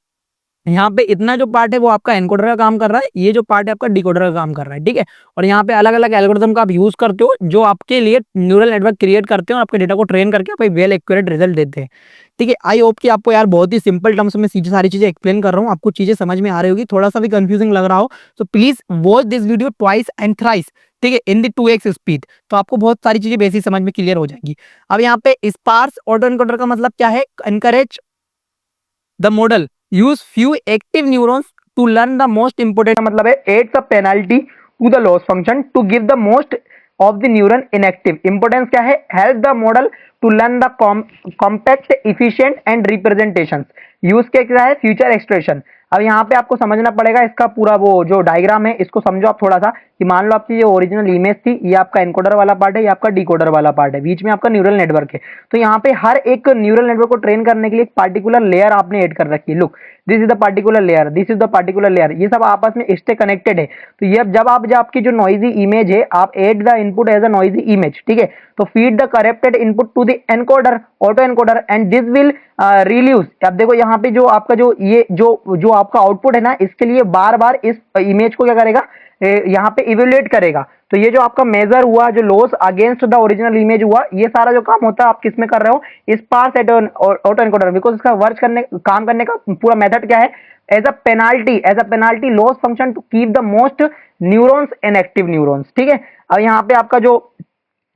यहाँ पे इतना जो पार्ट है वो आपका एनकोडर का काम कर रहा है, ये जो पार्ट है आपका डिकोडर का काम कर रहा है। ठीक है, और यहाँ पे अलग अलग एल्गोरिथम का आप यूज करते हो जो आपके लिए न्यूरल नेटवर्क क्रिएट करते हैं और आपके डेटा को ट्रेन करके आप वेल एक्यूरेट रिजल्ट देते हैं। ठीक है, आई होप कि आपको यार बहुत ही सिंपल टर्म्स में सीधी सारी चीजें एक्सप्लेन कर रहा हूँ, आपको चीजें समझ में आ रही होगी। थोड़ा सा भी कंफ्यूजिंग लग रहा हो तो please watch this video twice and thrice. ठीक है, इन द 2x स्पीड, तो आपको बहुत सारी चीजें बेसिक समझ में क्लियर हो जाएगी। अब यहाँ पे स्पार्स ऑटो एनकोडर का मतलब क्या है, encourage the model use few active neurons to learn the most important, मतलब है adds a penalty to the loss function to give the most of the neuron inactive. Importance क्या है, help the model to learn the compact efficient and representation. Use के क्या है, future expression. अब यहाँ पे आपको समझना पड़ेगा इसका पूरा वो जो डायग्राम है, इसको समझो आप थोड़ा सा कि मान लो आपकी जो ओरिजिनल इमेज थी ये आपका एनकोडर वाला पार्ट है, ये आपका डिकोडर वाला पार्ट है, बीच में आपका न्यूरल नेटवर्क है। तो यहाँ पे हर एक न्यूरल नेटवर्क को ट्रेन करने के लिए एक पार्टिकुलर लेयर आपने ऐड कर रखी है। Look, this is the particular layer, this is the particular layer, ये सब आपस में स्टे कनेक्टेड है। तो ये जब आपकी जो नॉइजी इमेज है, आप add the input as a noisy image, ठीक है, तो feed the corrected input to the encoder, auto encoder, and this will reduce. अब देखो यहाँ पे जो आपका जो ये जो आपका आउटपुट है ना, इसके लिए बार बार इस इमेज को क्या करेगा, यहाँ पे इवेल्युएट करेगा। तो ये जो आपका मेजर हुआ, जो loss against the original image हुआ, ये सारा जो काम होता है आप किस में कर रहे हो, sparse auto encoder. Because इसका वर्क करने काम करने का पूरा मेथड क्या है, as a penalty loss function to keep the most neurons inactive neurons, ठीक है। अब यहाँ पे आपका जो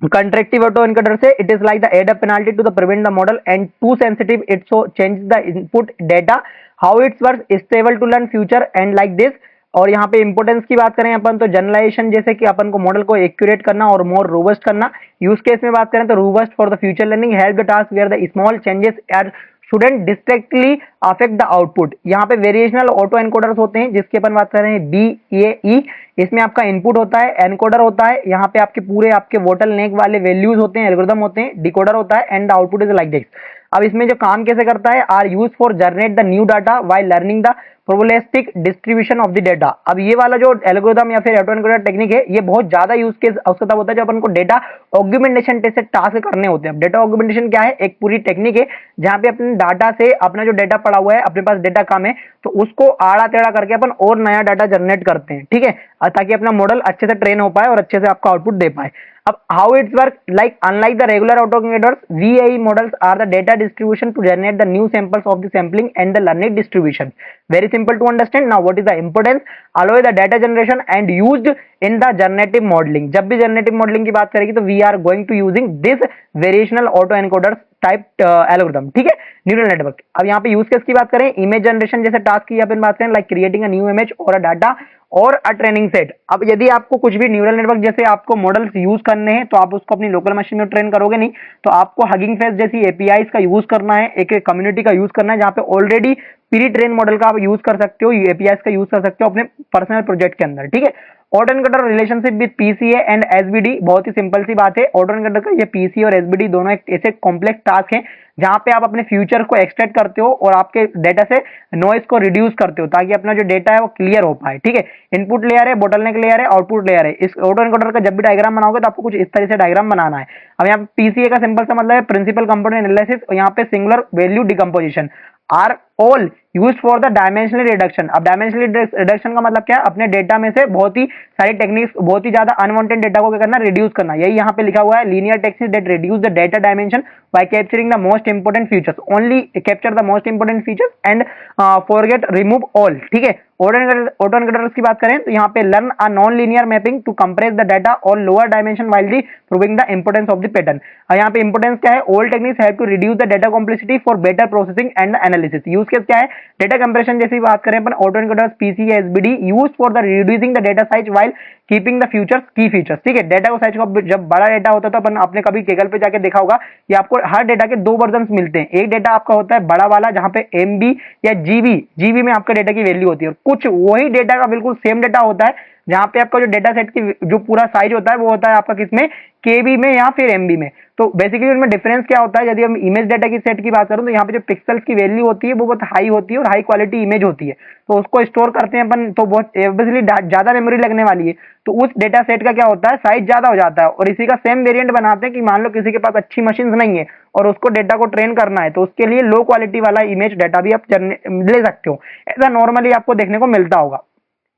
contractive autoencoder से it is like the add a penalty to the prevent the model and too sensitive it so change the input data how it works stable to learn future and like this। और यहाँ पे importance की बात करें अपन तो generalisation, जैसे कि अपन को मॉडल को एक्यूरेट करना और मोर रोबस्ट करना। यूज केस में बात करें तो robust for the feature learning, help the task where the small changes are shouldn't drastically affect the output. यहाँ पे वेरिएशनल ऑटो एनकोडर्स होते हैं जिसकी अपन बात कर रहे हैं BAE। इसमें आपका इनपुट होता है, एनकोडर होता है, यहाँ पे आपके पूरे आपके बोटल नेक वाले वैल्यूज होते हैं, एल्गोरिथम होते हैं, डिकोडर होता है, and the output is like this. अब इसमें जो काम कैसे करता है, are use for generate the new data while learning the probabilistic distribution of the data. अब ये वाला जो एल्गोरिथम या फिर ऑटो एनकोडर टेक्निक है, ये बहुत ज्यादा यूज केस उसका तब होता है जब अपन को डेटा ऑगमेंटेशन जैसे टास्क करने होते हैं। डेटा ऑगमेंटेशन क्या है, एक पूरी टेक्निक है जहां पे अपने डाटा से अपना जो डेटा पड़ा हुआ है, अपने पास डेटा कम है, तो उसको आड़ा टेढ़ा करके अपन और नया डाटा जनरेट करते हैं, ठीक है, ताकि अपना मॉडल अच्छे से ट्रेन हो पाए और अच्छे से आपका आउटपुट दे पाए। अब how it's work, like unlike the regular auto encoders, VAE models are the data distribution to generate the new samples of the sampling and the learning distribution. Very simple to understand. Now what is the importance, allow the data generation and used in the generative modelling. जब भी generative modelling की बात करेगी तो we are going to using this variational auto encoders type algorithm, ठीक है, neural network. अब यहाँ पे यूज केस की बात करें, इमेज जनरेशन जैसे टास्क की अपन बात करें, like creating a new image और अ डाटा और अ ट्रेनिंग सेट। अब यदि आपको कुछ भी न्यूरल नेटवर्क जैसे आपको मॉडल्स यूज करने हैं तो आप उसको अपनी लोकल मशीन में ट्रेन करोगे नहीं, तो आपको हगिंग फेस जैसी एपीआईज का यूज करना है, एक कम्युनिटी का यूज करना है जहां पे ऑलरेडी प्री ट्रेन मॉडल का आप यूज कर सकते हो, एपीआईज का यूज कर सकते हो अपने पर्सनल प्रोजेक्ट के अंदर, ठीक है। Auto encoder relationship with PCA and SBD, बहुत ही सिंपल सी बात है। ऑटो एनकोडर का ये पीसीए और एसबीडी दोनों एक ऐसे कॉम्प्लेक्स टास्क हैं जहां पे आप अपने फ्यूचर को एक्सट्रैक्ट करते हो और आपके डेटा से नॉइज को रिड्यूस करते हो ताकि अपना जो डेटा है वो क्लियर हो पाए, ठीक है। इनपुट लेयर है, बोटलनेक लेयर है, आउटपुट लेयर है। इस ऑटो एनकोडर का जब भी डायग्राम बनाओगे तो आपको कुछ इस तरह से डायग्राम बनाना है। अब यहाँ पे पीसीए का सिंपल सा मतलब है प्रिंसिपल कंपोनेंट एनालिसिस, और यहाँ पे singular value decomposition are all used for the dimensional reduction. अब डायमेंशनल रिडक्शन का मतलब क्या है, अपने डेटा में से बहुत ही सारी टेक्निक्स, बहुत ही ज्यादा अनवांटेड डेटा को क्या करना, रिड्यूस करना। यही यहाँ पे लिखा हुआ है, linear techniques that reduce the data dimension bye capturing the most important features, only capture the most important features and forget remove all, ठीक है। ऑटो एनकोडर्स की बात करें तो यहाँ पे learn a non linear mapping to compress the data और lower dimension while the proving the importance of the pattern. यहाँ पे इंपोर्टेंस क्या है, all techniques help to reduce the data complexity for better processing and analysis. Use case क्या है, data compression जैसी बात करें अपन, auto encoders PCA SVD used for the reducing the data size while keeping the features key features, ठीक है। Data को size को जब बड़ा डेटा होता है तो अपन आपने कभी टेबल पे जाके देखा होगा कि आपको हर डेटा के दो वर्जन मिलते हैं। एक डेटा आपका होता है बड़ा वाला जहां पे एमबी या जीबी में आपका डेटा की वैल्यू होती है, और कुछ वही डेटा का बिल्कुल सेम डेटा होता है जहां पे आपका जो डेटा सेट की जो पूरा साइज होता है वो होता है आपका किसमें, केबी में या फिर एमबी में। तो बेसिकली उनमें डिफरेंस क्या होता है, यदि हम इमेज डेटा की सेट की बात करूं तो यहाँ पे जो पिक्सल्स की वैल्यू होती है वो बहुत हाई होती है और हाई क्वालिटी इमेज होती है, तो उसको स्टोर करते हैं अपन, तो बहुत ऑब्वियसली ज्यादा मेमोरी लगने वाली है, तो उस डेटा सेट का क्या होता है, साइज ज्यादा हो जाता है। और इसी का सेम वेरिएंट बनाते हैं कि मान लो किसी के पास अच्छी मशीन नहीं है और उसको डेटा को ट्रेन करना है, तो उसके लिए लो क्वालिटी वाला इमेज डेटा भी आप ले सकते हो। ऐसा नॉर्मली आपको देखने को मिलता होगा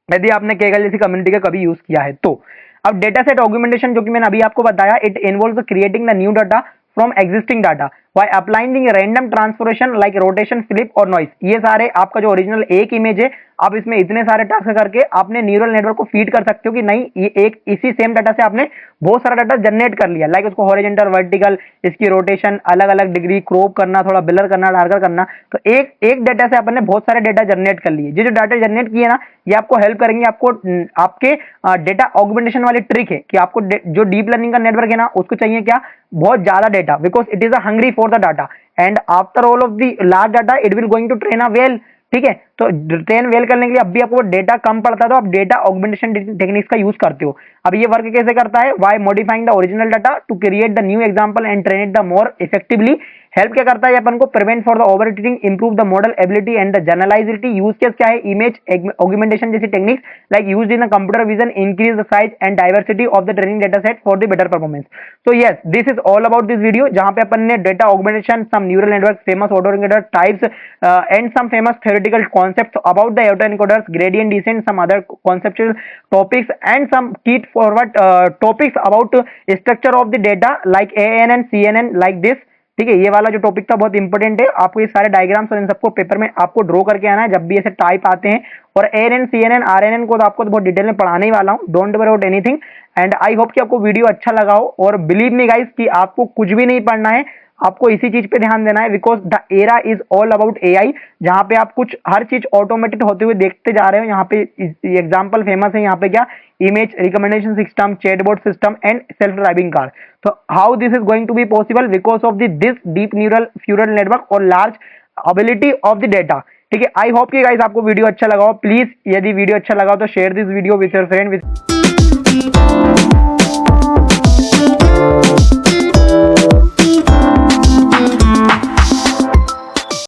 यदि आपने केगल जैसी कम्युनिटी का कभी यूज किया है तो। अब डेटा सेट ऑगमेंटेशन जो कि मैंने अभी आपको बताया, it involves creating the new data from existing data by applying random transformation like rotation, flip और नॉइस। ये सारे आपका जो ओरिजिनल एक इमेज है, आप इसमें इतने सारे टास्क करके आपने न्यूरल नेटवर्क को फीड कर सकते हो कि नहीं ये एक इसी सेम डाटा से आपने बहुत सारा डाटा जनरेट कर लिया, लाइक उसको हॉरिजॉन्टल, वर्टिकल, इसकी रोटेशन, अलग अलग डिग्री, क्रॉप करना, थोड़ा ब्लर करना, डार्कर करना। तो एक डेटा से आपने बहुत सारे डेटा जनरेट कर लिए। ये जो डाटा जनरेट किए ना, ये आपको हेल्प करेंगे, आपको आपके डेटा ऑगमेंटेशन वाली ट्रिक है कि आपको जो डीप लर्निंग का नेटवर्क है ना, उसको चाहिए क्या, बहुत ज्यादा data, because it is a hungry for the data and after all of the large data it will going to train a well, ठीक है। तो ट्रेन वेल करने के लिए अभी आपको डेटा कम पड़ता है तो आप डेटा ऑगमेंटेशन टेक्निक्स का यूज करते हो। अब ये वर्क कैसे करता है, by modifying the original data to create the new example and train it the more effectively. Help क्या करता है अपन को, prevent for the overfitting, improve the model ability and the generalizity. Use case क्या है, image augmentation जैसी techniques like used in the computer vision, increase the size and diversity of the training data set for the better performance. So yes, this is all about this video, जहां पे अपन ने data augmentation, some neural network, famous autoencoder types and some famous theoretical concepts about the autoencoders, gradient descent, some other conceptual topics and some key forward topics about structure of the data like ANN, CNN like this। ठीक है, ये वाला जो topic था बहुत important है, आपको ये सारे डायग्राम्स और इन सबको पेपर में आपको ड्रॉ करके आना है जब भी ऐसे टाइप आते हैं। और ANN, CNN, RNN को तो आपको तो बहुत डिटेल में पढ़ाने ही वाला हूँ, don't worry about anything. And I hope कि आपको वीडियो अच्छा लगा हो, और बिलीव मी गाइस कि आपको कुछ भी नहीं पढ़ना है, आपको इसी चीज पे ध्यान देना है, because the era is all about AI, जहां पे आप कुछ हर चीज ऑटोमेटेड होते हुए देखते जा रहे हो। यहाँ पे एग्जांपल फेमस है, यहाँ पे क्या, image recommendation system, chatbot system and self driving car. तो how this is going to be possible, because of this deep neural network और large ability of the data. ठीक है, आई होप कि guys आपको वीडियो अच्छा लगा हो। Please यदि वीडियो अच्छा लगा हो तो share this video with your friend.